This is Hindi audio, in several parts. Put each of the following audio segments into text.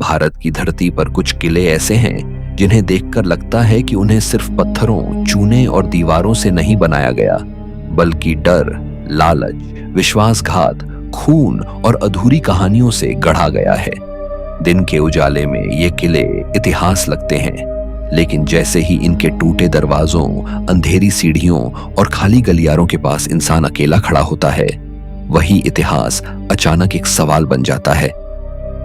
भारत की धरती पर कुछ किले ऐसे हैं जिन्हें देखकर लगता है कि उन्हें सिर्फ पत्थरों, चूने और दीवारों से नहीं बनाया गया, बल्कि डर, लालच, विश्वासघात, खून और अधूरी कहानियों से गढ़ा गया है। दिन के उजाले में ये किले इतिहास लगते हैं, लेकिन जैसे ही इनके टूटे दरवाजों, अंधेरी सीढ़ियों और खाली गलियारों के पास इंसान अकेला खड़ा होता है, वही इतिहास अचानक एक सवाल बन जाता है।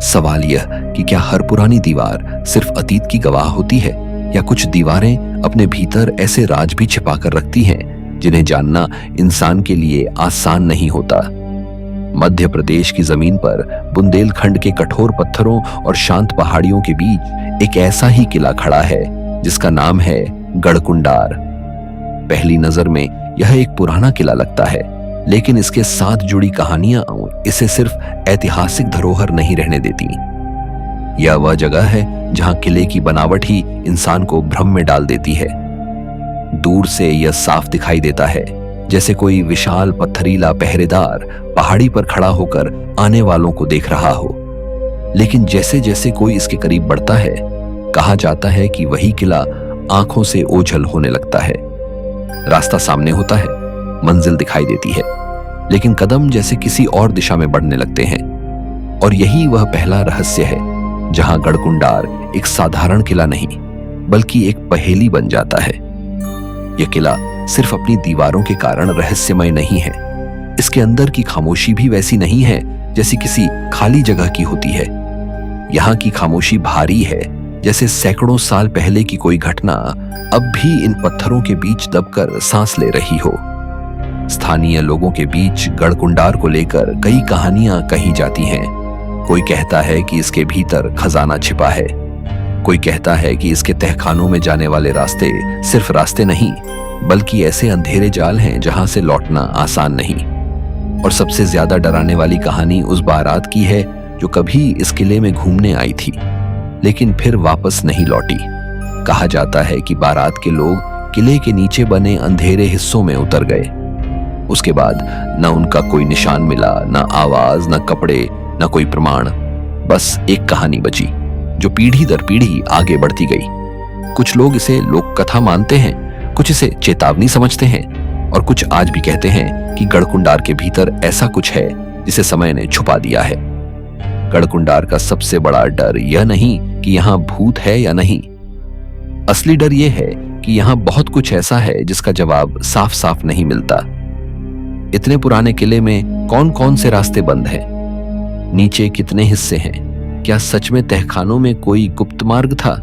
सवाल यह कि क्या हर पुरानी दीवार सिर्फ अतीत की गवाह होती है, या कुछ दीवारें अपने भीतर ऐसे राज भी छिपा कर रखती हैं जिन्हें जानना इंसान के लिए आसान नहीं होता। मध्य प्रदेश की जमीन पर बुंदेलखंड के कठोर पत्थरों और शांत पहाड़ियों के बीच एक ऐसा ही किला खड़ा है जिसका नाम है गढ़कुंडार। पहली नजर में यह एक पुराना किला लगता है, लेकिन इसके साथ जुड़ी कहानियां इसे सिर्फ ऐतिहासिक धरोहर नहीं रहने देती। यह वह जगह है जहां किले की बनावट ही इंसान को भ्रम में डाल देती है। दूर से यह साफ दिखाई देता है, जैसे कोई विशाल पत्थरीला पहरेदार पहाड़ी पर खड़ा होकर आने वालों को देख रहा हो। लेकिन जैसे जैसे कोई इसके करीब बढ़ता है, कहा जाता है कि वही किला आंखों से ओझल होने लगता है। रास्ता सामने होता है, मंजिल दिखाई देती है, लेकिन कदम जैसे किसी और दिशा में बढ़ने लगते हैं। और यही वह पहला रहस्य है जहां गढ़कुंडार एक साधारण किला नहीं, बल्कि एक पहेली बन जाता है। यह किला सिर्फ अपनी दीवारों के कारण रहस्यमय नहीं है, इसके अंदर की खामोशी भी वैसी नहीं है जैसी किसी खाली जगह की होती है। यहाँ की खामोशी भारी है, जैसे सैकड़ों साल पहले की कोई घटना अब भी इन पत्थरों के बीच दबकर सांस ले रही हो। स्थानीय लोगों के बीच गढ़कुंडार को लेकर कई कहानियां कही जाती हैं। कोई कहता है कि इसके भीतर खजाना छिपा है, कोई कहता है कि इसके तहखानों में जाने वाले रास्ते सिर्फ रास्ते नहीं, बल्कि ऐसे अंधेरे जाल हैं जहां से लौटना आसान नहीं। और सबसे ज्यादा डराने वाली कहानी उस बारात की है जो कभी इस किले में घूमने आई थी, लेकिन फिर वापस नहीं लौटी। कहा जाता है कि बारात के लोग किले के नीचे बने अंधेरे हिस्सों में उतर गए। उसके बाद न उनका कोई निशान मिला, न आवाज, न कपड़े, न कोई प्रमाण। बस एक कहानी बची जो पीढ़ी दर पीढ़ी आगे बढ़ती गई। कुछ लोग इसे लोक कथा मानते हैं, कुछ इसे चेतावनी समझते हैं, और कुछ आज भी कहते हैं कि गढ़कुंडार के भीतर ऐसा कुछ है जिसे समय ने छुपा दिया है। गढ़कुंडार का सबसे बड़ा डर यह नहीं कि यहाँ भूत है या नहीं, असली डर यह है कि यहाँ बहुत कुछ ऐसा है जिसका जवाब साफ साफ नहीं मिलता। इतने पुराने किले में कौन कौन से रास्ते बंद हैं? नीचे कितने हिस्से हैं? क्या सच में तहखानों में कोई गुप्त मार्ग था?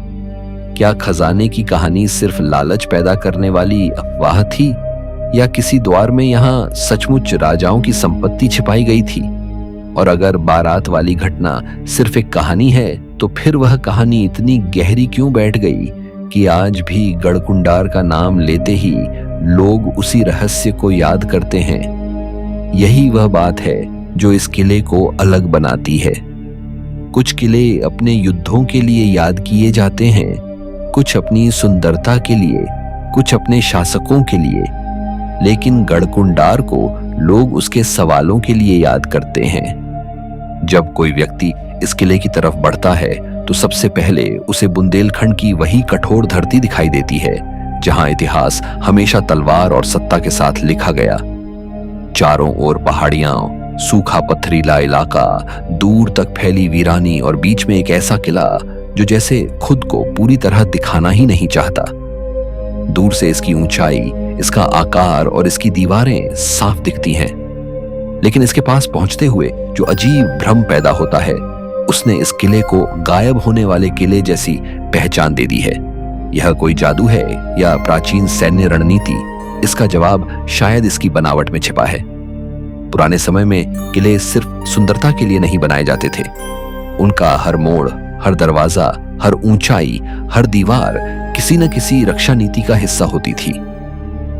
क्या खजाने की कहानी सिर्फ लालच पैदा करने वाली अफवाह थी, या किसी द्वार में यहाँ सचमुच राजाओं की संपत्ति छिपाई गई थी? और अगर बारात वाली घटना सिर्फ एक कहानी है, तो फिर वह कहानी इतनी गहरी क्यों बैठ गई कि आज भी गढ़कुंडार का नाम लेते ही लोग उसी रहस्य को याद करते हैं? यही वह बात है जो इस किले को अलग बनाती है। कुछ किले अपने युद्धों के लिए याद किए जाते हैं, कुछ अपनी सुंदरता के लिए, कुछ अपने शासकों के लिए, लेकिन गढ़कुंडार को लोग उसके सवालों के लिए याद करते हैं। जब कोई व्यक्ति इस किले की तरफ बढ़ता है, तो सबसे पहले उसे बुंदेलखंड की वही कठोर धरती दिखाई देती है जहां इतिहास हमेशा तलवार और सत्ता के साथ लिखा गया। चारों ओर पहाड़ियां, सूखा पथरीला इलाका, दूर तक फैली वीरानी, और बीच में एक ऐसा किला जो जैसे खुद को पूरी तरह दिखाना ही नहीं चाहता। दूर से इसकी ऊंचाई, इसका आकार और इसकी दीवारें साफ दिखती हैं, लेकिन इसके पास पहुंचते हुए जो अजीब भ्रम पैदा होता है, उसने इस किले को गायब होने वाले किले जैसी पहचान दे दी है। यह कोई जादू है या प्राचीन सैन्य रणनीति? इसका जवाब शायद इसकी बनावट में छिपा है। पुराने समय में किले सिर्फ सुंदरता के लिए नहीं बनाए जाते थे। उनका हर मोड़, हर दरवाजा, हर ऊंचाई, हर दीवार किसी न किसी रक्षा नीति का हिस्सा होती थी।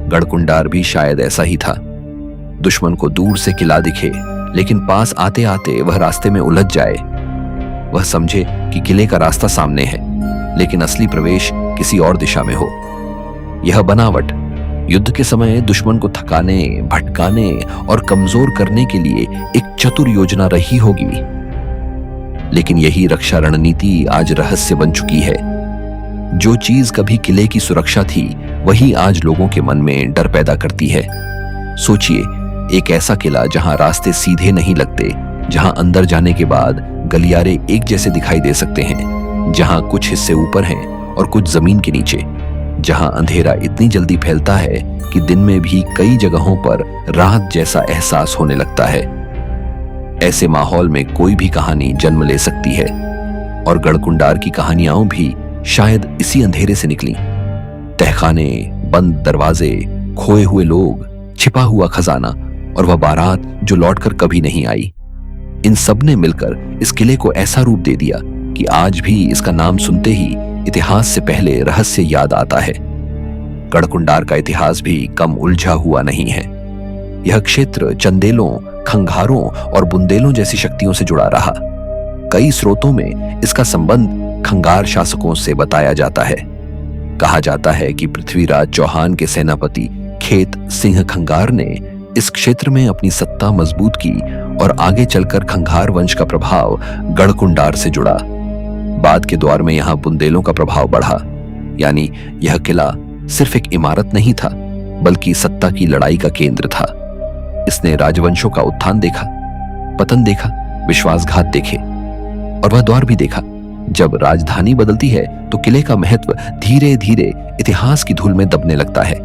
गढ़कुंडार भी शायद ऐसा ही था। दुश्मन को दूर से किला दिखे, लेकिन पास आते आते वह रास्ते में उलझ जाए। वह समझे कि किले का रास्ता सामने है, लेकिन असली प्रवेश किसी और दिशा में हो। यह बनावट युद्ध के समय दुश्मन को थकाने, भटकाने और कमजोर करने के लिए एक चतुर योजना रही होगी। लेकिन यही रक्षा रणनीति आज रहस्य बन चुकी है। जो चीज कभी किले की सुरक्षा थी, वही आज लोगों के मन में डर पैदा करती है। सोचिए, एक ऐसा किला जहां रास्ते सीधे नहीं लगते, जहां अंदर जाने के बाद गलियारे एक जैसे दिखाई दे सकते हैं, जहां कुछ हिस्से ऊपर हैं और कुछ जमीन के नीचे, जहां अंधेरा इतनी जल्दी फैलता है कि दिन में भी कई जगहों पर रात जैसा एहसास होने लगता है। ऐसे माहौल में कोई भी कहानी जन्म ले सकती है, और गढ़कुंडार की कहानियां भी शायद इसी अंधेरे से निकली। तहखाने, बंद दरवाजे, खोए हुए लोग, छिपा हुआ खजाना और वह बारात जो लौटकर कभी नहीं आई, इन सब ने मिलकर इस किले को ऐसा रूप दे दिया कि आज भी इसका नाम सुनते ही इतिहास से पहले रहस्य याद आता है। गढ़कुंडार का इतिहास भी कम उलझा हुआ नहीं है। यह क्षेत्र चंदेलों, खंघारों और बुंदेलों जैसी शक्तियों से जुड़ा रहा। कई स्रोतों में इसका संबंध खंगार शासकों से बताया जाता है। कहा जाता है कि पृथ्वीराज चौहान के सेनापति खेत सिंह खंगार ने इस क्षेत्र में अपनी सत्ता मजबूत की और आगे चलकर खंगार वंश का प्रभाव गढ़कुंडार से जुड़ा। बाद के दौर में यहां बुंदेलों का प्रभाव बढ़ा, यानी यह किला सिर्फ एक इमारत नहीं था, बल्कि सत्ता की लड़ाई का केंद्र था। इसने राजवंशों का उत्थान देखा, पतन देखा, विश्वासघात देखे, और वह दौर भी देखा जब राजधानी बदलती है तो किले का महत्व धीरे धीरे इतिहास की धूल में दबने लगता है।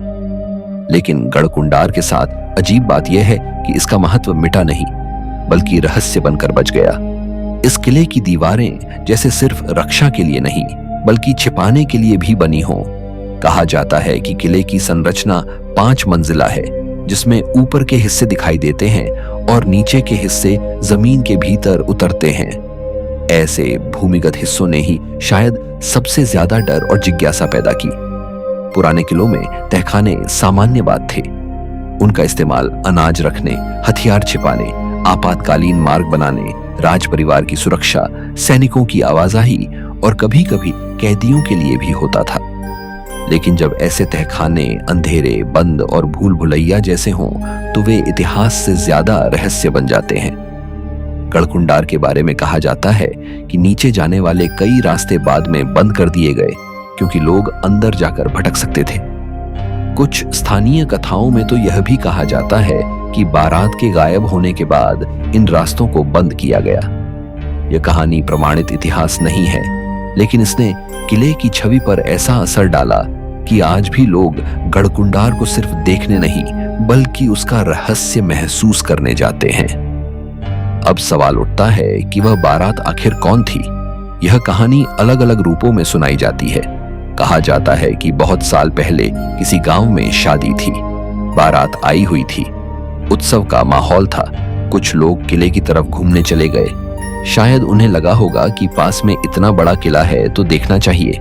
लेकिन गढ़कुंडार के साथ अजीब बात यह है कि इसका महत्व मिटा नहीं, बल्कि रहस्य बनकर बच गया। इस किले की दीवारें जैसे सिर्फ रक्षा के लिए नहीं, बल्कि छिपाने के लिए भी बनी हों। कहा जाता है कि किले की संरचना 5 मंजिला है, जिसमें ऊपर के हिस्से दिखाई देते हैं और नीचे के हिस्से जमीन के भीतर उतरते हैं। ऐसे भूमिगत हिस्सों ने ही शायद सबसे ज्यादा डर और जिज्ञासा पैदा की। पुराने किलों में तहखाने सामान्य बात थे। उनका इस्तेमाल अनाज रखने, हथियार छिपाने, आपातकालीन मार्ग बनाने, राज परिवार की सुरक्षा, सैनिकों की आवाजाही और कभी-कभी कैदियों के लिए भी होता था। लेकिन जब ऐसे तहखाने अंधेरे, बंद और भूल भुलैया जैसे हों, तो वे इतिहास से ज्यादा रहस्य बन जाते हैं। गढ़कुंडार के बारे में कहा जाता है कि नीचे जाने वाले कई रास्ते बाद में बंद कर दिए गए, क्योंकि लोग अंदर जाकर भटक सकते थे। कुछ स्थानीय कथाओं में तो यह भी कहा जाता है कि बारात के गायब होने के बाद इन रास्तों को बंद किया गया। यह कहानी प्रमाणित इतिहास नहीं है, लेकिन इसने किले की छवि पर ऐसा असर डाला कि आज भी लोग गढ़कुंडार को सिर्फ देखने नहीं, बल्कि उसका रहस्य महसूस करने जाते हैं। अब सवाल उठता है कि वह बारात आखिर कौन थी? यह कहानी अलग अलग रूपों में सुनाई जाती है। कहा जाता है कि बहुत साल पहले किसी गांव में शादी थी, बारात आई हुई थी, उत्सव का माहौल था। कुछ लोग किले की तरफ घूमने चले गए। शायद उन्हें लगा होगा कि पास में इतना बड़ा किला है तो देखना चाहिए।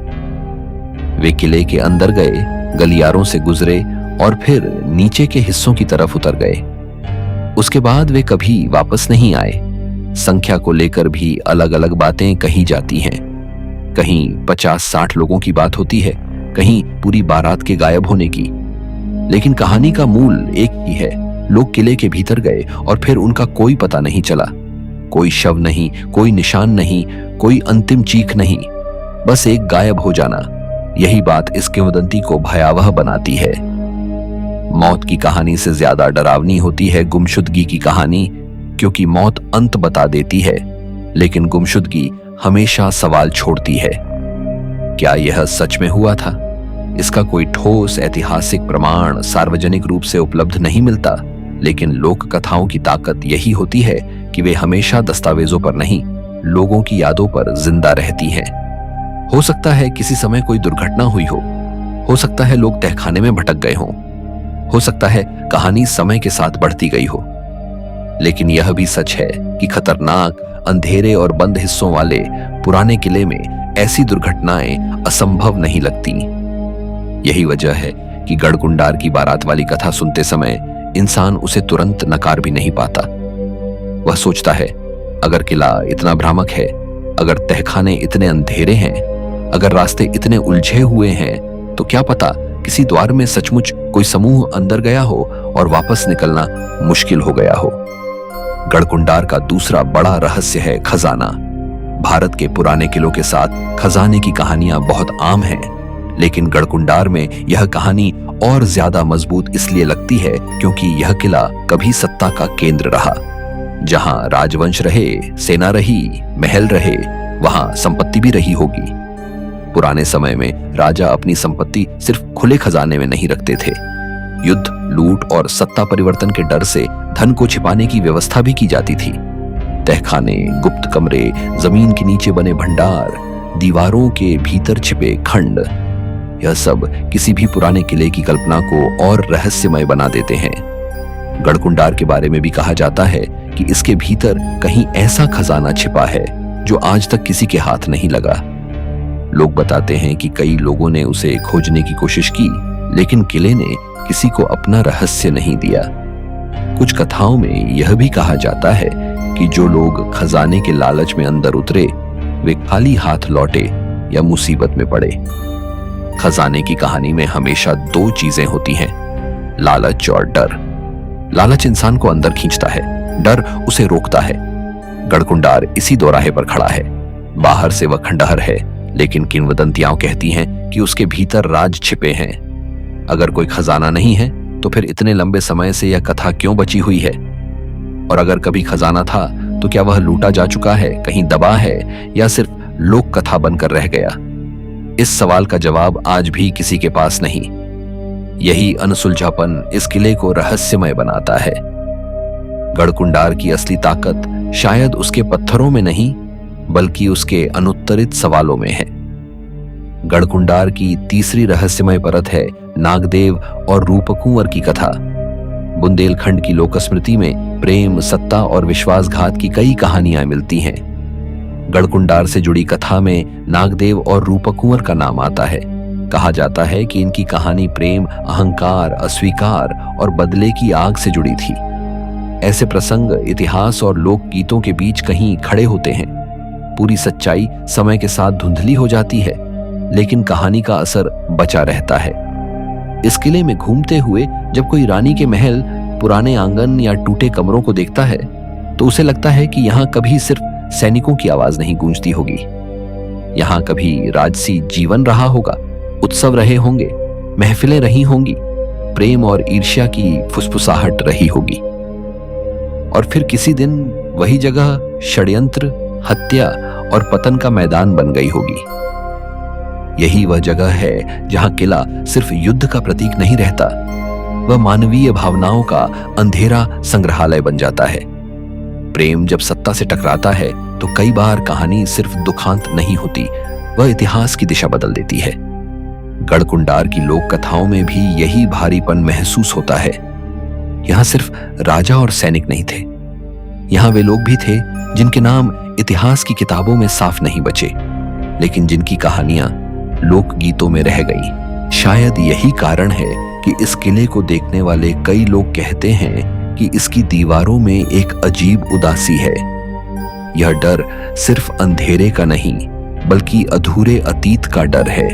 वे किले के अंदर गए, गलियारों से गुजरे और फिर नीचे के हिस्सों की तरफ उतर गए। उसके बाद वे कभी वापस नहीं आए। संख्या को लेकर भी अलग अलग बातें कही जाती हैं। कहीं 50-60 लोगों की बात होती है, कहीं पूरी बारात के गायब होने की। लेकिन कहानी का मूल एक ही है। लोग किले के भीतर गए और फिर उनका कोई पता नहीं चला। कोई शव नहीं, कोई निशान नहीं, कोई अंतिम चीख नहीं, बस एक गायब हो जाना। यही बात इस किंवदंती को भयावह बनाती है। मौत की कहानी से ज्यादा डरावनी होती है गुमशुदगी की कहानी, क्योंकि मौत अंत बता देती है, लेकिन गुमशुदगी हमेशा सवाल छोड़ती है। क्या यह सच में हुआ था? इसका कोई ठोस ऐतिहासिक प्रमाण सार्वजनिक रूप से उपलब्ध नहीं मिलता, लेकिन लोक कथाओं की ताकत यही होती है कि वे हमेशा दस्तावेजों पर नहीं, लोगों की यादों पर जिंदा रहती हैं। हो सकता है किसी समय कोई दुर्घटना हुई हो सकता है लोग तहखाने में भटक गए हों, हो सकता है कहानी समय के साथ बढ़ती गई हो। लेकिन यह भी सच है कि खतरनाक, अंधेरे और बंद हिस्सों वाले पुराने किले में ऐसी दुर्घटनाएं असंभव नहीं लगती। यही वजह है कि गढ़कुंडार की बारात वाली कथा सुनते समय इंसान उसे तुरंत नकार भी नहीं पाता। वह सोचता है, अगर किला इतना भ्रामक है, अगर तहखाने इतने अंधेरे हैं, अगर रास्ते इतने उलझे हुए हैं, तो क्या पता किसी द्वार में सचमुच कोई समूह अंदर गया हो और वापस निकलना मुश्किल हो गया हो। गढ़कुंडार का दूसरा बड़ा रहस्य है खजाना। भारत के पुराने किलों के साथ खजाने की कहानियां बहुत आम हैं, लेकिन गढ़कुंडार में यह कहानी और ज्यादा मजबूत इसलिए लगती है क्योंकि यह किला कभी सत्ता का केंद्र रहा। जहां राजवंश रहे, सेना रही, महल रहे, वहां संपत्ति भी रही होगी। पुराने समय में राजा अपनी संपत्ति सिर्फ खुले खजाने में नहीं रखते थे। युद्ध, लूट और सत्ता परिवर्तन के डर से धन को छिपाने की व्यवस्था भी की जाती थी। तहखाने, गुप्त कमरे, जमीन के नीचे बने भंडार, दीवारों के भीतर छिपे खंड, यह सब किसी भी पुराने किले की कल्पना को और रहस्यमय बना देते हैं। गढ़कुंडार के बारे में भी कहा जाता है कि इसके भीतर कहीं ऐसा खजाना छिपा है जो आज तक किसी के हाथ नहीं लगा। लोग बताते हैं कि कई लोगों ने उसे खोजने की कोशिश की, लेकिन किले ने किसी को अपना रहस्य नहीं दिया। कुछ कथाओं में यह भी कहा जाता है कि जो लोग खजाने के लालच में अंदर उतरे, वे खाली हाथ लौटे या मुसीबत में पड़े। खजाने की कहानी में हमेशा दो चीजें होती हैं, लालच और डर। लालच इंसान को अंदर खींचता है, डर उसे रोकता है। गढ़कुंडार इसी दोराहे पर खड़ा है। बाहर से वह खंडहर है, लेकिन किंवदंतियां कहती हैं कि उसके भीतर राज छिपे हैं। अगर कोई खजाना नहीं है तो फिर इतने लंबे समय से यह कथा क्यों बची हुई है? और अगर कभी खजाना था तो क्या वह लूटा जा चुका है, कहीं दबा है, या सिर्फ लोक कथा बनकर रह गया? इस सवाल का जवाब आज भी किसी के पास नहीं। यही अनसुलझापन इस किले को रहस्यमय बनाता है। गढ़कुंडार की असली ताकत शायद उसके पत्थरों में नहीं, बल्कि उसके अनुत्तरित सवालों में है। गढ़कुंडार की तीसरी रहस्यमय परत है नागदेव और रूपकुंवर की कथा। बुंदेलखंड की लोक स्मृति में प्रेम, सत्ता और विश्वासघात की कई कहानियां मिलती हैं। गढ़कुंडार से जुड़ी कथा में नागदेव और रूपकुंवर का नाम आता है। कहा जाता है कि इनकी कहानी प्रेम, अहंकार, अस्वीकार और बदले की आग से जुड़ी थी। ऐसे प्रसंग इतिहास और लोक गीतों के बीच कहीं खड़े होते हैं। पूरी सच्चाई समय के साथ धुंधली हो जाती है, लेकिन कहानी का असर बचा रहता है। इस किले में घूमते हुए जब कोई रानी के महल, पुराने आंगन या टूटे कमरों को देखता है तो उसे लगता है कि यहाँ कभी सिर्फ सैनिकों की आवाज नहीं गूंजती होगी। यहाँ कभी राजसी जीवन रहा होगा, उत्सव रहे होंगे, महफिलें रही होंगी, प्रेम और ईर्ष्या की फुसफुसाहट रही होगी। और फिर किसी दिन वही जगह षड्यंत्र, हत्या और पतन का मैदान बन गई होगी। यही वह जगह है जहां किला सिर्फ युद्ध का प्रतीक नहीं रहता, वह मानवीय भावनाओं का अंधेरा संग्रहालय बन जाता है। प्रेम जब सत्ता से टकराता है तो कई बार कहानी सिर्फ दुखांत नहीं होती, वह इतिहास की दिशा बदल देती है। गढ़कुंडार की लोक कथाओं में भी यही भारीपन महसूस होता है। यहां सिर्फ राजा और सैनिक नहीं थे, यहां वे लोग भी थे जिनके नाम इतिहास की किताबों में साफ नहीं बचे, लेकिन जिनकी कहानियां लोक गीतों में रह गई। शायद यही कारण है कि इस किले को देखने वाले कई लोग कहते हैं कि इसकी दीवारों में एक अजीब उदासी है। यह डर सिर्फ अंधेरे का नहीं, बल्कि अधूरे अतीत का डर है।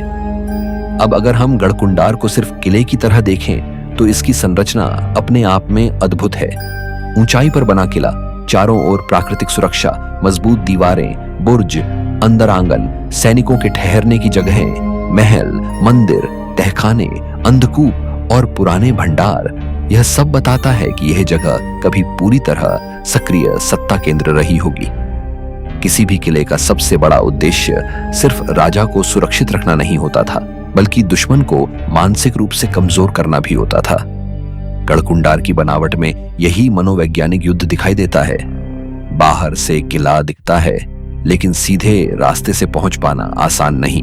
अब अगर हम गढ़कुंडार को सिर्फ किले की तरह देखें तो इसकी संरचना अपने आप में अद्भुत है। ऊंचाई पर बना किला, चारों ओर प्राकृतिक सुरक्षा, मजबूत दीवारें, बुर्ज, अंदर आंगन, सैनिकों के ठहरने की जगहें, महल, मंदिर, तहखाने, अंधकूप और पुराने भंडार, यह सब बताता है कि यह जगह कभी पूरी तरह सक्रिय सत्ता केंद्र रही होगी। किसी भी किले का सबसे बड़ा उद्देश्य सिर्फ राजा को सुरक्षित रखना नहीं होता था, बल्कि दुश्मन को मानसिक रूप से कमजोर करना भी होता था। गढ़कुंडार की बनावट में यही मनोवैज्ञानिक युद्ध दिखाई देता है। बाहर से किला दिखता है, लेकिन सीधे रास्ते से पहुंच पाना आसान नहीं।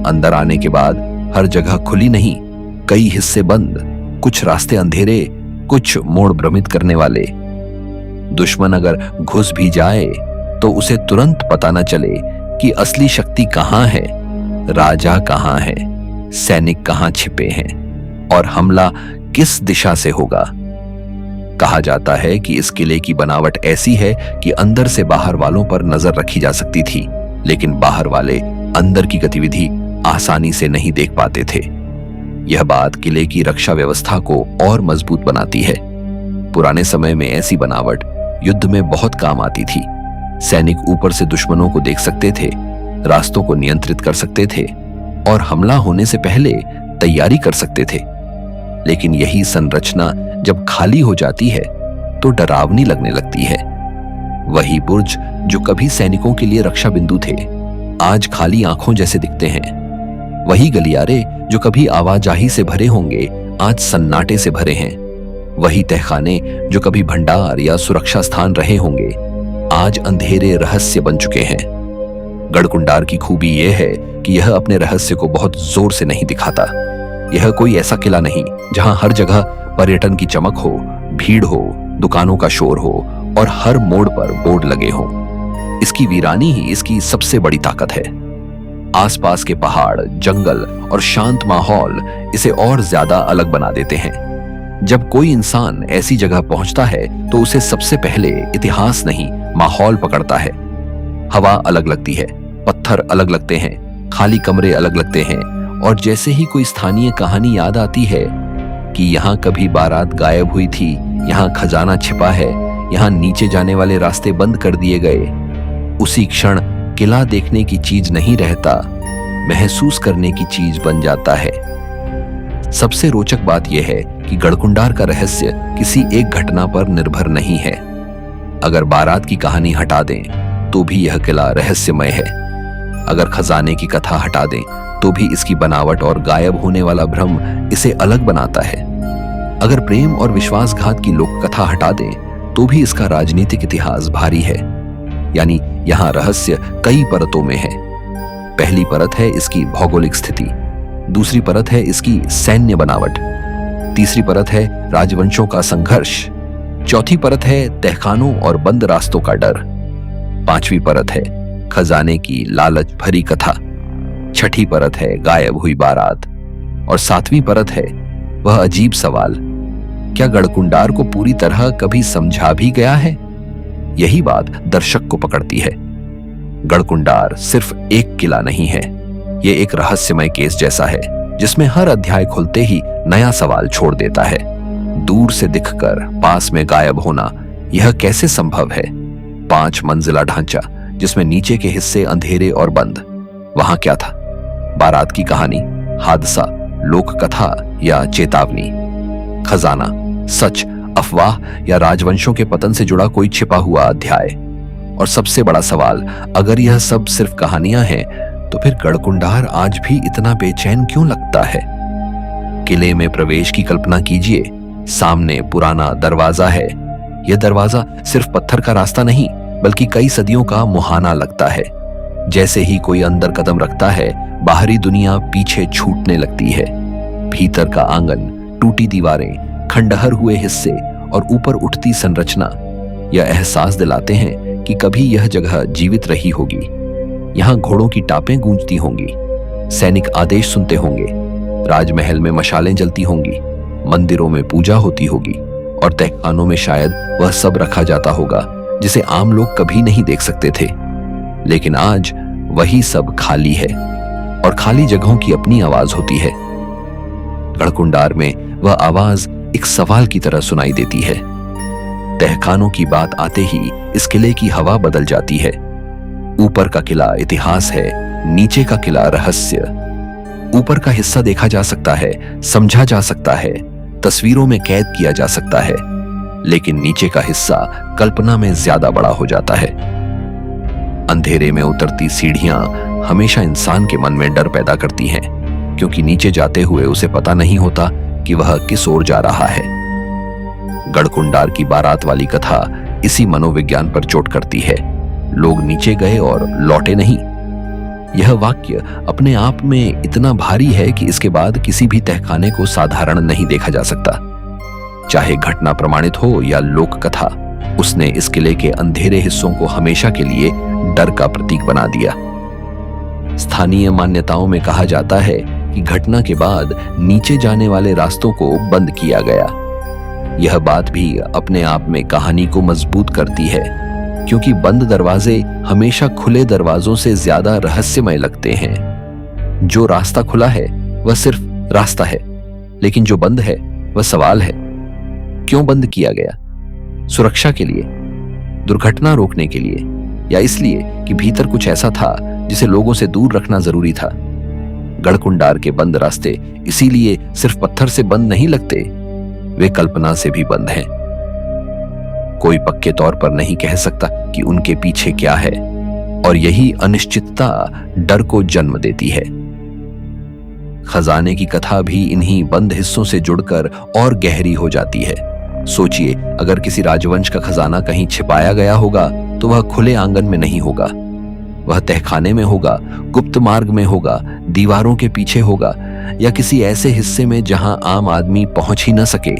अंदर आने के बाद हर जगह खुली नहीं, कई हिस्से बंद, कुछ रास्ते अंधेरे, कुछ मोड़ भ्रमित करने वाले। दुश्मन अगर घुस भी जाए तो उसे तुरंत पता न चले कि असली शक्ति कहां है, राजा कहां है, सैनिक कहां छिपे हैं और हमला किस दिशा से होगा। कहा जाता है कि इस किले की बनावट ऐसी है कि अंदर से बाहर वालों पर नजर रखी जा सकती थी, लेकिन बाहर वाले अंदर की गतिविधि आसानी से नहीं देख पाते थे। यह बात किले की रक्षा व्यवस्था को और मजबूत बनाती है। पुराने समय में ऐसी बनावट युद्ध में बहुत काम आती थी। सैनिक ऊपर से दुश्मनों को देख सकते थे, रास्तों को नियंत्रित कर सकते थे और हमला होने से पहले तैयारी कर सकते थे। लेकिन यही संरचना जब खाली हो जाती है तो डरावनी लगने लगती है। वही बुर्ज जो कभी सैनिकों के लिए रक्षा बिंदु थे, आज खाली आंखों जैसे दिखते हैं। वही गलियारे जो कभी आवाजाही से भरे होंगे, आज सन्नाटे से भरे हैं। वही तहखाने जो कभी भंडार या सुरक्षा स्थान रहे होंगे, आज अंधेरे रहस्य बन चुके हैं। गढ़कुंडार की खूबी यह है कि यह अपने रहस्य को बहुत जोर से नहीं दिखाता। यह कोई ऐसा किला नहीं जहां हर जगह पर्यटन की चमक हो, भीड़ हो, दुकानों का शोर हो और हर मोड़ पर बोर्ड लगे हों। इसकी वीरानी ही इसकी सबसे बड़ी ताकत है। आसपास के पहाड़, जंगल और शांत माहौल इसे और ज्यादा अलग बना देते हैं। जब कोई इंसान ऐसी जगह पहुंचता है तो उसे सबसे पहले इतिहास नहीं, माहौल पकड़ता है। हवा अलग लगती है, पत्थर अलग लगते हैं, खाली कमरे अलग लगते हैं और जैसे ही कोई स्थानीय कहानी याद आती है कि यहाँ कभी बारात गायब हुई थी, यहाँ खजाना छिपा है, यहाँ नीचे जाने वाले रास्ते बंद कर दिए गए, उसी क्षण किला देखने की चीज नहीं रहता, महसूस करने की चीज बन जाता है। सबसे रोचक बात यह है कि गढ़कुंडार का रहस्य किसी एक घटना पर निर्भर नहीं है। अगर बारात की कहानी हटा दें तो भी यह किला रहस्यमय है। अगर खजाने की कथा हटा दें तो भी इसकी बनावट और गायब होने वाला भ्रम इसे अलग बनाता है। अगर प्रेम और विश्वासघात की लोक कथा हटा दें तो भी इसका राजनीतिक इतिहास भारी है। यानी यहाँ रहस्य कई परतों में है। पहली परत है इसकी भौगोलिक स्थिति, दूसरी परत है इसकी सैन्य बनावट, तीसरी परत है राजवंशों का संघर्ष, चौथी परत है तहखानों और बंद रास्तों का डर, पांचवी परत है खजाने की लालच भरी कथा, छठी परत है गायब हुई बारात और सातवीं परत है वह अजीब सवाल, क्या गढ़कुंडार को पूरी तरह कभी समझा भी गया है? यही बात दर्शक को पकड़ती है। गढ़कुंडार सिर्फ एक किला नहीं है, यह एक रहस्यमय केस जैसा है जिसमें हर अध्याय खुलते ही नया सवाल छोड़ देता है। दूर से दिखकर पास में गायब होना यह कैसे संभव है? 5 मंजिला ढांचा जिसमें नीचे के हिस्से अंधेरे और बंद, वहां क्या था? बारात की कहानी, हादसा, लोक कथा या चेतावनी? खजाना, सच, अफवाह या राजवंशों के पतन से जुड़ा कोई छिपा हुआ अध्याय? और सबसे बड़ा सवाल, अगर यह सब सिर्फ कहानियां हैं तो फिर गढ़कुंडार आज भी इतना बेचैन क्यों लगता है? किले में प्रवेश की कल्पना कीजिए। सामने पुराना दरवाजा है। यह दरवाजा सिर्फ पत्थर का रास्ता नहीं बल्कि कई सदियों का मुहाना लगता है। जैसे ही कोई अंदर कदम रखता है, बाहरी दुनिया पीछे छूटने लगती है। भीतर का आंगन, टूटी दीवारें, खंडहर हुए हिस्से और ऊपर उठती संरचना यह एहसास दिलाते हैं कि कभी यह जगह जीवित रही होगी। यहाँ घोड़ों की टापें गूंजती होंगी, सैनिक आदेश सुनते होंगे, राजमहल में मशालें जलती होंगी, मंदिरों में पूजा होती होगी और तहखानों में शायद वह सब रखा जाता होगा जिसे आम लोग कभी नहीं देख सकते थे। लेकिन आज वही सब खाली है और खाली जगहों की अपनी आवाज होती है। गढ़कुंडार में वह आवाज एक सवाल की तरह सुनाई देती है। तहखानों की बात आते ही इस किले की हवा बदल जाती है। ऊपर का किला इतिहास है, नीचे का किला रहस्य। ऊपर का हिस्सा देखा जा सकता है, समझा जा सकता है, तस्वीरों में कैद किया जा सकता है, लेकिन नीचे का हिस्सा कल्पना में ज्यादा बड़ा हो जाता है। अंधेरे में उतरती सीढ़ियां हमेशा इंसान के मन में डर पैदा करती हैं, क्योंकि नीचे जाते हुए उसे पता नहीं होता कि वह किस ओर जा रहा है। गढ़कुंडार की बारात वाली कथा इसी मनोविज्ञान पर चोट करती है। लोग नीचे गए और लौटे नहीं। यह वाक्य अपने आप में इतना भारी है कि इसके बाद किसी भी तहखाने को साधारण नहीं देखा जा सकता। चाहे घटना प्रमाणित हो या लोक कथा, उसने इस किले के अंधेरे हिस्सों को हमेशा के लिए डर का प्रतीक बना दिया। स्थानीय मान्यताओं में कहा जाता है कि घटना के बाद नीचे जाने वाले रास्तों को बंद किया गया। यह बात भी अपने आप में कहानी को मजबूत करती है, क्योंकि बंद दरवाजे हमेशा खुले दरवाजों से ज्यादा रहस्यमय लगते हैं। जो रास्ता खुला है वह सिर्फ रास्ता है, लेकिन जो बंद है वह सवाल है। क्यों बंद किया गया? सुरक्षा के लिए, दुर्घटना रोकने के लिए, या इसलिए कि भीतर कुछ ऐसा था जिसे लोगों से दूर रखना जरूरी था। गढ़कुंडार के बंद रास्ते इसीलिए सिर्फ पत्थर से बंद नहीं लगते, वे कल्पना से भी बंद हैं। कोई पक्के तौर पर नहीं कह सकता कि उनके पीछे क्या है, और यही अनिश्चितता डर को जन्म देती है। खजाने की कथा भी इन्हीं बंद हिस्सों से जुड़कर और गहरी हो जाती है। सोचिए, अगर किसी राजवंश का खजाना कहीं छिपाया गया होगा तो वह खुले आंगन में नहीं होगा, वह तहखाने में होगा, गुप्त मार्ग में होगा, दीवारों के पीछे होगा, या किसी ऐसे हिस्से में जहां आम आदमी पहुंच ही न सके।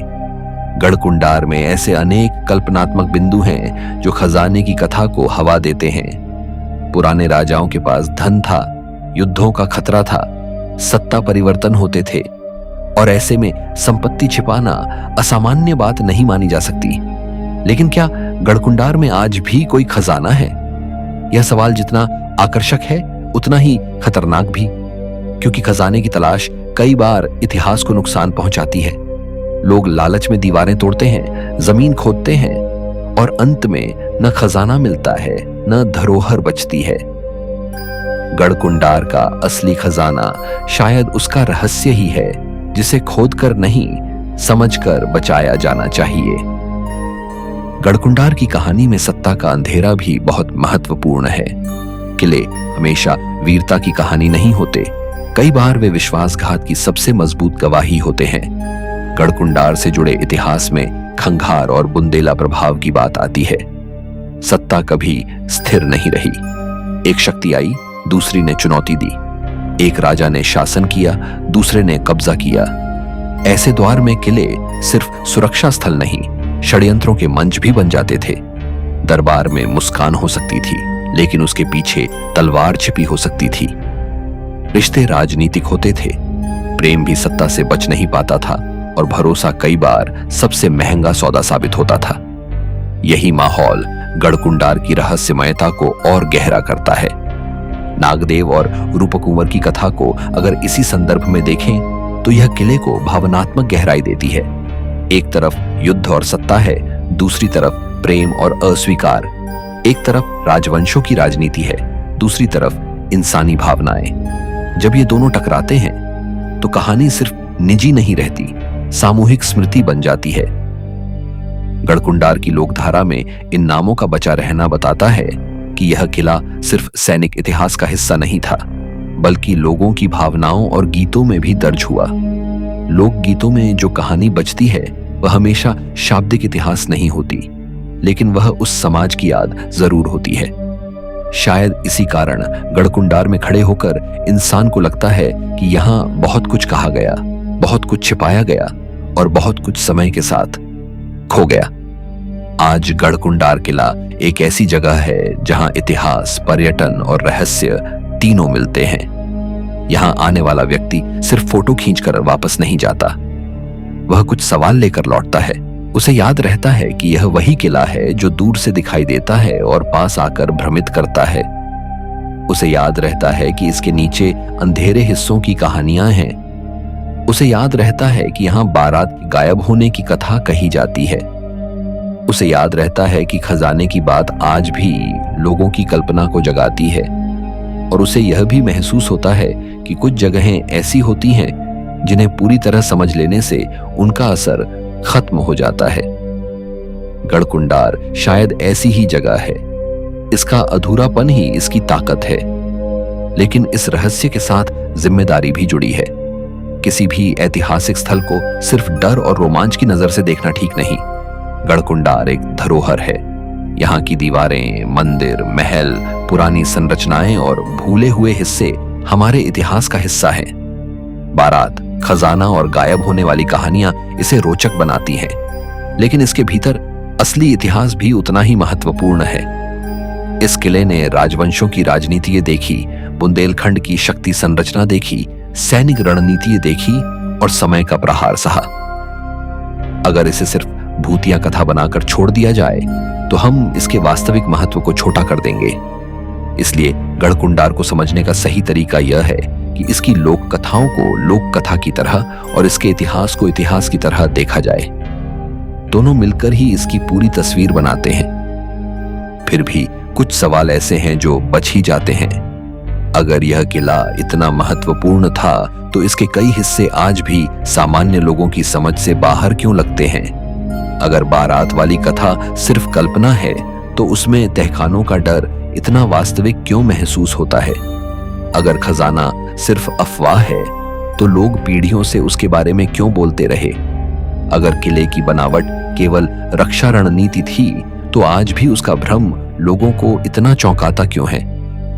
गढ़कुंडार में ऐसे अनेक कल्पनात्मक बिंदु हैं जो खजाने की कथा को हवा देते हैं। पुराने राजाओं के पास धन था, युद्धों का खतरा था, सत्ता परिवर्तन होते थे, और ऐसे में संपत्ति छिपाना असामान्य बात नहीं मानी जा सकती। लेकिन क्या गढ़कुंडार में आज भी कोई खजाना है? यह सवाल जितना आकर्षक है उतना ही खतरनाक भी, क्योंकि खजाने की तलाश कई बार इतिहास को नुकसान पहुंचाती है। लोग लालच में दीवारें तोड़ते हैं, जमीन खोदते हैं, और अंत में न खजाना मिलता है न धरोहर बचती है। गढ़कुंडार का असली खजाना शायद उसका रहस्य ही है, जिसे खोदकर नहीं समझकर बचाया जाना चाहिए। गढ़कुंडार की कहानी में सत्ता का अंधेरा भी बहुत महत्वपूर्ण है। किले हमेशा वीरता की कहानी नहीं होते, कई बार वे विश्वासघात की सबसे मजबूत गवाही होते हैं। गढ़कुंडार से जुड़े इतिहास में खंघार और बुंदेला प्रभाव की बात आती है। सत्ता कभी स्थिर नहीं रही। एक शक्ति आई, दूसरी ने चुनौती दी। एक राजा ने शासन किया, दूसरे ने कब्जा किया। ऐसे द्वार में किले सिर्फ सुरक्षा स्थल नहीं, षड्यंत्रों के मंच भी बन जाते थे। दरबार में मुस्कान हो सकती थी, लेकिन उसके पीछे तलवार छिपी हो सकती थी। रिश्ते राजनीतिक होते थे, प्रेम भी सत्ता से बच नहीं पाता था, और भरोसा कई बार सबसे महंगा सौदा साबित होता था। यही माहौल गढ़कुंडार की रहस्यमयता को और गहरा करता है। नागदेव और रूपकुंवर की कथा को अगर इसी संदर्भ में देखें तो यह किले को भावनात्मक गहराई देती है। एक तरफ युद्ध और सत्ता है, दूसरी तरफ प्रेम और अस्वीकार। एक तरफ राजवंशों की राजनीति है, दूसरी तरफ इंसानी भावनाएं। जब ये दोनों टकराते हैं तो कहानी सिर्फ निजी नहीं रहती, सामूहिक स्मृति बन जाती है। गढ़कुंडार की लोकधारा में इन नामों का बचा रहना बताता है कि यह किला सिर्फ सैनिक इतिहास का हिस्सा नहीं था, बल्कि लोगों की भावनाओं और गीतों में भी दर्ज हुआ। लोकगीतों में जो कहानी बचती है वह हमेशा शाब्दिक इतिहास नहीं होती, लेकिन वह उस समाज की याद जरूर होती है। शायद इसी कारण गढ़कुंडार में खड़े होकर इंसान को लगता है कि यहाँ बहुत कुछ कहा गया, बहुत कुछ छिपाया गया, और बहुत कुछ समय के साथ खो गया। आज गढ़कुंडार किला एक ऐसी जगह है जहां इतिहास, पर्यटन और रहस्य तीनों मिलते हैं। यहां आने वाला व्यक्ति सिर्फ फोटो खींचकर वापस नहीं जाता, वह कुछ सवाल लेकर लौटता है। उसे याद रहता है कि यह वही किला है जो दूर से दिखाई देता है और पास आकर भ्रमित करता है। उसे याद रहता है कि इसके नीचे अंधेरे हिस्सों की कहानियां हैं। उसे याद रहता है कि यहाँ बारात के गायब होने की कथा कही जाती है। उसे याद रहता है कि खजाने की बात आज भी लोगों की कल्पना को जगाती है, और उसे यह भी महसूस होता है कि कुछ जगहें ऐसी होती हैं जिन्हें पूरी तरह समझ लेने से उनका असर खत्म हो जाता है। गढ़कुंडार शायद ऐसी ही जगह है। इसका अधूरापन ही इसकी ताकत है, लेकिन इस रहस्य के साथ जिम्मेदारी भी जुड़ी है। किसी भी ऐतिहासिक स्थल को सिर्फ डर और रोमांच की नजर से देखना ठीक नहीं। गढ़कुंडार एक धरोहर है। यहाँ की दीवारें, मंदिर, महल, पुरानी संरचनाएं और भूले हुए हिस्से हमारे इतिहास का हिस्सा हैं। बारात, खजाना और गायब होने वाली कहानियां इसे रोचक बनाती हैं, लेकिन इसके भीतर असली इतिहास भी उतना ही महत्वपूर्ण है। इस किले ने राजवंशों की राजनीतियां देखी, बुंदेलखंड की शक्ति संरचना देखी, सैनिक रणनीतियां देखी और समय का प्रहार सहा। अगर इसे सिर्फ भूतिया कथा बनाकर छोड़ दिया जाए तो हम इसके वास्तविक महत्व को छोटा कर देंगे। इसलिए गढ़कुंडार को समझने का सही तरीका यह है कि इसकी लोक कथाओं को लोक कथा की तरह और इसके इतिहास को इतिहास की तरह देखा जाए। दोनों मिलकर ही इसकी पूरी तस्वीर बनाते हैं। फिर भी कुछ सवाल ऐसे हैं जो बच ही जाते हैं। अगर यह किला इतना महत्वपूर्ण था तो इसके कई हिस्से आज भी सामान्य लोगों की समझ से बाहर क्यों लगते हैं? अगर बारात वाली कथा सिर्फ कल्पना है तो उसमें तहखानों का डर इतना वास्तविक क्यों महसूस होता है? अगर खजाना सिर्फ अफवाह है तो लोग पीढ़ियों से उसके बारे में क्यों बोलते रहे? अगर किले की बनावट केवल रक्षा रणनीति थी तो आज भी उसका भ्रम लोगों को इतना चौंकाता क्यों है?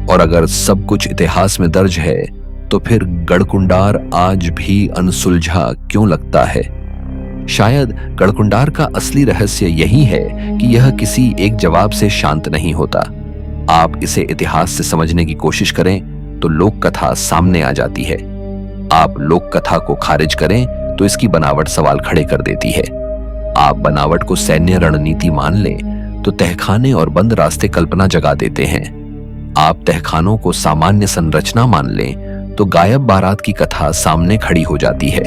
और अगर सब कुछ इतिहास में दर्ज है तो फिर गढ़कुंडार आज भी अनसुलझा क्यों लगता है? शायद गढ़कुंडार का असली रहस्य यही है कि यह किसी एक जवाब से शांत नहीं होता। आप इसे इतिहास से समझने की कोशिश करें तो लोक कथा सामने आ जाती है। आप लोक कथा को खारिज करें तो इसकी बनावट सवाल खड़े कर देती है। आप बनावट को सैन्य रणनीति मान लें तो तहखाने और बंद रास्ते कल्पना जगा देते हैं। आप तहखानों को सामान्य संरचना मान लें तो गायब बारात की कथा सामने खड़ी हो जाती है।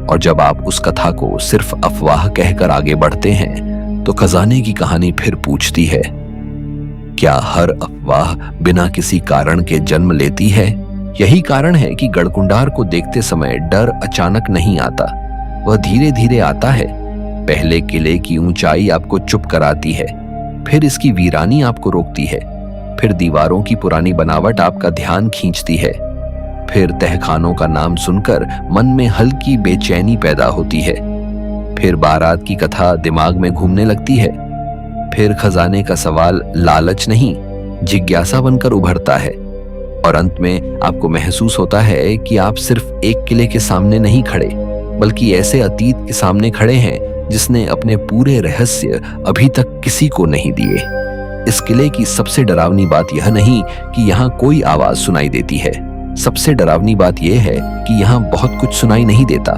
और जब आप उस कथा को सिर्फ अफवाह कहकर आगे बढ़ते हैं तो खजाने की कहानी फिर पूछती है, क्या हर अफवाह बिना किसी कारण के जन्म लेती है? यही कारण है कि गढ़कुंडार को देखते समय डर अचानक नहीं आता, वह धीरे धीरे आता है। पहले किले की ऊंचाई आपको चुप कराती है, फिर इसकी वीरानी आपको रोकती है, फिर दीवारों की पुरानी बनावट आपका ध्यान खींचती है, फिर तहखानों का नाम सुनकर मन में हल्की बेचैनी पैदा होती है, फिर बारात की कथा दिमाग में घूमने लगती है, फिर खजाने का सवाल लालच नहीं जिज्ञासा बनकर उभरता है, और अंत में आपको महसूस होता है कि आप सिर्फ एक किले के सामने नहीं खड़े बल्कि ऐसे अतीत के सामने खड़े हैं जिसने अपने पूरे रहस्य अभी तक किसी को नहीं दिए। इस किले की सबसे डरावनी बात यह नहीं कि यहाँ कोई आवाज सुनाई देती है, सबसे डरावनी बात यह है कि यहाँ बहुत कुछ सुनाई नहीं देता।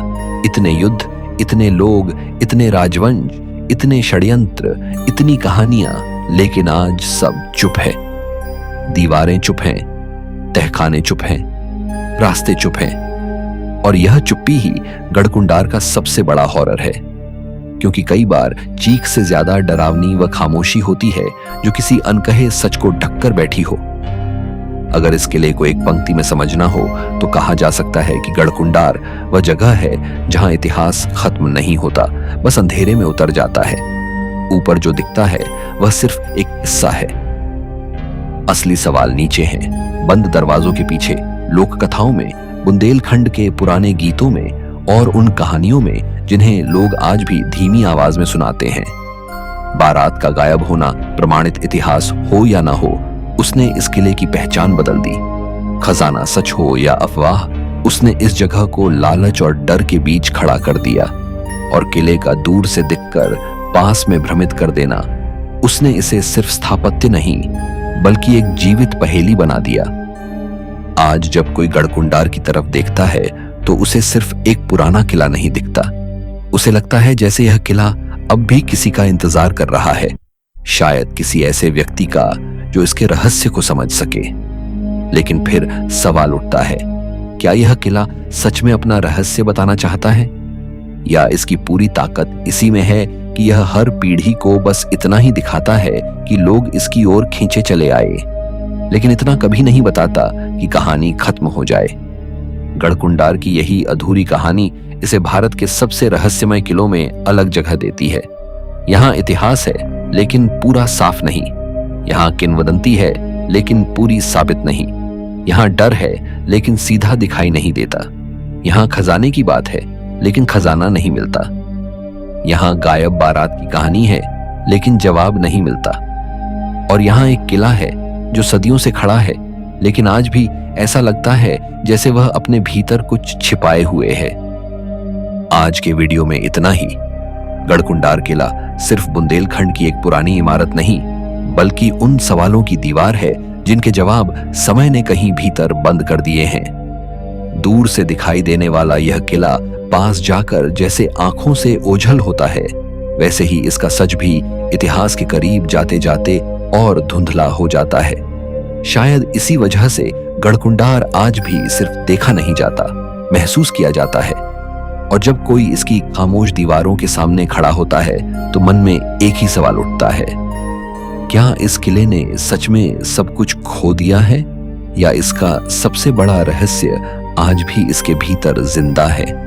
इतने युद्ध, इतने लोग, इतने राजवंश, इतने षड्यंत्र, इतनी कहानियां, लेकिन आज सब चुप है। दीवारें चुप हैं, तहखाने चुप हैं, रास्ते चुप हैं। और यह चुप्पी ही गढ़कुंडार का सबसे बड़ा हॉरर है, क्योंकि कई बार चीख से ज्यादा डरावनी वह खामोशी होती है जो किसी अनकहे सच को ढककर बैठी हो। अगर इस किले को एक पंक्ति में समझना हो तो कहा जा सकता है कि गढ़कुंडार वह जगह है जहां इतिहास खत्म नहीं होता, बस अंधेरे में उतर जाता है। ऊपर जो दिखता है वह सिर्फ एक हिस्सा है। असली सवाल नीचे हैं, बंद दरवाजों के पीछे, लोक कथाओं में, बुंदेलखंड के पुराने गीतों में और उन कहानियों में जिन्हें लोग आज भी धीमी आवाज में सुनाते हैं। बारात का गायब होना प्रमाणित इतिहास हो या ना हो, उसने इस किले की पहचान बदल दी। खजाना सच हो या अफवाह, उसने इस जगह को लालच और डर के बीच खड़ा कर दिया। और किले का दूर से दिखकर पास में भ्रमित कर देना, उसने इसे सिर्फ स्थापत्य नहीं बल्कि एक जीवित पहेली बना दिया। आज जब कोई गढ़कुंडार की तरफ देखता है तो उसे सिर्फ एक पुराना किला नहीं दिखता, उसे लगता है जैसे यह किला अब भी किसी का इंतजार कर रहा है, शायद किसी ऐसे व्यक्ति का जो इसके रहस्य को समझ सके। लेकिन फिर सवाल उठता है, क्या यह किला सच में अपना रहस्य बताना चाहता है, या इसकी पूरी ताकत इसी में है कि यह हर पीढ़ी को बस इतना ही दिखाता है कि लोग इसकी ओर खींचे चले आए, लेकिन इतना कभी नहीं बताता कि कहानी खत्म हो जाए। गढ़कुंडार की यही अधूरी कहानी इसे भारत के सबसे रहस्यमय किलों में अलग जगह देती है। यहाँ इतिहास है लेकिन पूरा साफ नहीं, यहाँ किंवदंती है लेकिन पूरी साबित नहीं, यहाँ डर है लेकिन सीधा दिखाई नहीं देता, यहाँ खजाने की बात है लेकिन खजाना नहीं मिलता, यहाँ गायब बारात की कहानी है लेकिन जवाब नहीं मिलता, और यहाँ एक किला है जो सदियों से खड़ा है लेकिन आज भी ऐसा लगता है जैसे वह अपने भीतर कुछ छिपाए हुए है। आज के वीडियो में इतना ही। गढ़कुंडार किला सिर्फ बुंदेलखंड की एक पुरानी इमारत नहीं बल्कि उन सवालों की दीवार है जिनके जवाब समय ने कहीं भीतर बंद कर दिए हैं। दूर से दिखाई देने वाला यह किला पास जाकर जैसे आंखों से ओझल होता है, वैसे ही इसका सच भी इतिहास के करीब जाते जाते और धुंधला हो जाता है। शायद इसी वजह से गढ़कुंडार आज भी सिर्फ देखा नहीं जाता, महसूस किया जाता है। और जब कोई इसकी खामोश दीवारों के सामने खड़ा होता है तो मन में एक ही सवाल उठता है, क्या इस किले ने सच में सब कुछ खो दिया है, या इसका सबसे बड़ा रहस्य आज भी इसके भीतर जिंदा है?